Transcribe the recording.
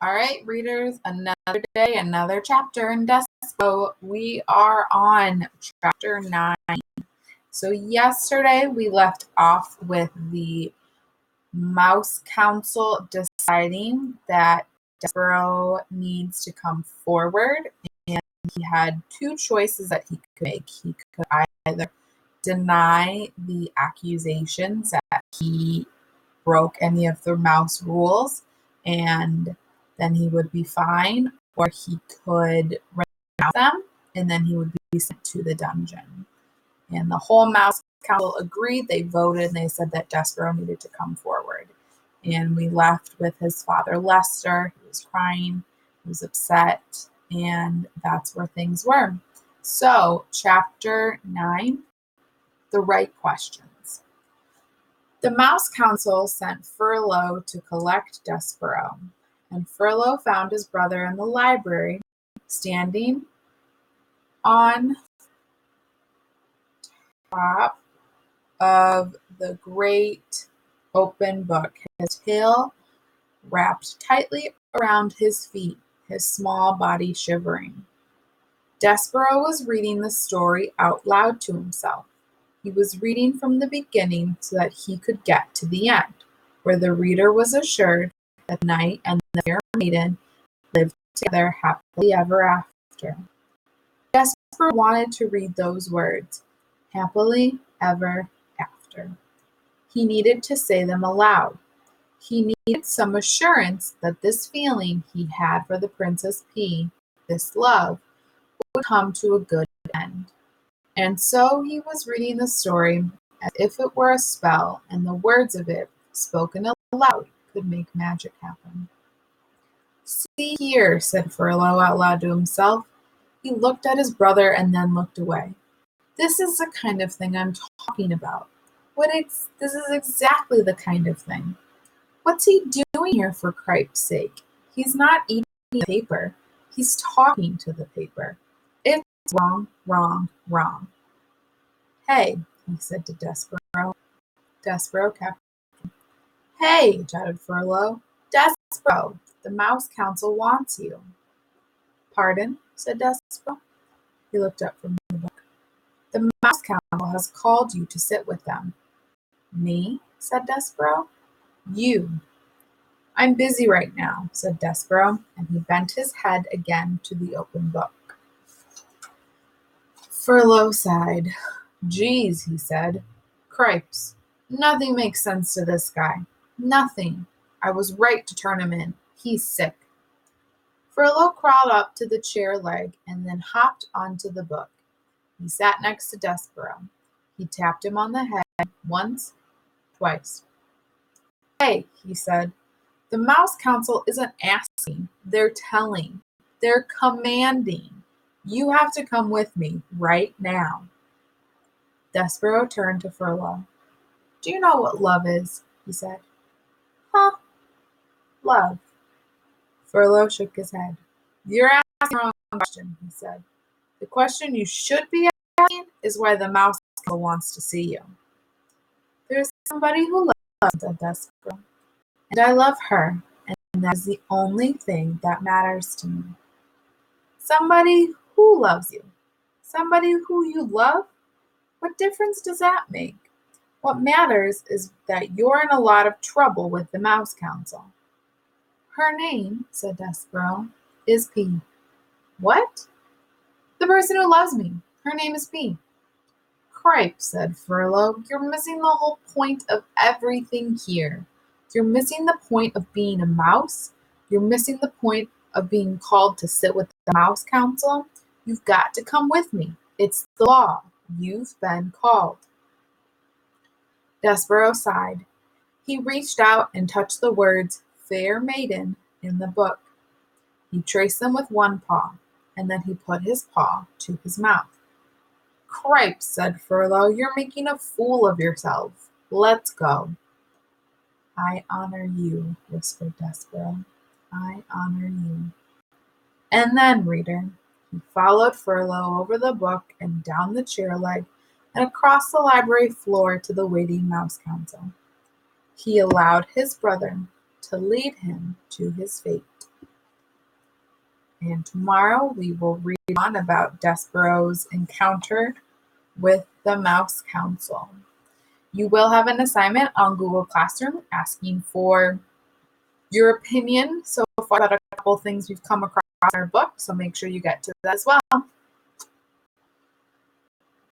All right, readers, another day, another chapter in Despo. We are on chapter 9. So yesterday we left off with the Mouse Council deciding that Despero needs to come forward, and he had two choices that he could make. He could either deny the accusations that he broke any of the mouse rules, and then he would be fine, or he could renounce them, and then he would be sent to the dungeon. And the whole Mouse Council agreed. They voted, and they said that Despero needed to come forward. And we left with his father, Lester. He was crying. He was upset. And that's where things were. So, chapter 9, the right questions. The Mouse Council sent Furlough to collect Despero. And Furlough found his brother in the library, standing on top of the great open book, his tail wrapped tightly around his feet, his small body shivering. Despero was reading the story out loud to himself. He was reading from the beginning so that he could get to the end, where the reader was assured that the knight and the fair maiden lived together happily ever after. Despero wanted to read those words, happily ever after. He needed to say them aloud. He needed some assurance that this feeling he had for the Princess P, this love, would come to a good end. And so he was reading the story as if it were a spell, and the words of it, spoken aloud, could make magic happen. "See here," said Furlough out loud to himself. He looked at his brother and then looked away. "This is the kind of thing I'm talking about. This is exactly the kind of thing. What's he doing here, for cripe's sake? He's not eating the paper. He's talking to the paper. It's wrong, wrong, wrong." "Hey," he said to Despero. Despero kept. "Hey," shouted Furlough. "Despero, the Mouse Council wants you." "Pardon?" said Despero. He looked up from the book. "The Mouse Council has called you to sit with them." "Me?" said Despero. "You." "I'm busy right now," said Despero, and he bent his head again to the open book. Furlough sighed. "Geez," he said. "Cripes. Nothing makes sense to this guy. Nothing. I was right to turn him in. He's sick." Furlough crawled up to the chair leg and then hopped onto the book. He sat next to Despero. He tapped him on the head once, twice. "Hey," he said. "The Mouse Council isn't asking. They're telling. They're commanding. You have to come with me right now." Despero turned to Furlough. "Do you know what love is?" he said. "Huh? Love." Furlough shook his head. "You're asking the wrong question," he said. "The question you should be asking is why the Mouse Council wants to see you." "There's somebody who loves me," said Despero. "And I love her, and that is the only thing that matters to me." "Somebody who loves you? Somebody who you love? What difference does that make? What matters is that you're in a lot of trouble with the Mouse Council." "Her name," said Despero, "is P." "What?" "The person who loves me. Her name is P." "Cripe," said Furlough, "you're missing the whole point of everything here. You're missing the point of being a mouse. You're missing the point of being called to sit with the Mouse Council. You've got to come with me. It's the law. You've been called." Despero sighed. He reached out and touched the words "Fair Maiden" in the book. He traced them with one paw, and then he put his paw to his mouth. "Cripes," said Furlough, "you're making a fool of yourself. Let's go." "I honor you," whispered Despero. "I honor you." And then, reader, he followed Furlough over the book and down the chair leg and across the library floor to the waiting Mouse Council. He allowed his brother to lead him to his fate. And tomorrow we will read on about Despero's encounter with the Mouse Council. You will have an assignment on Google Classroom asking for your opinion so far about a couple things we've come across in our book, so make sure you get to that as well.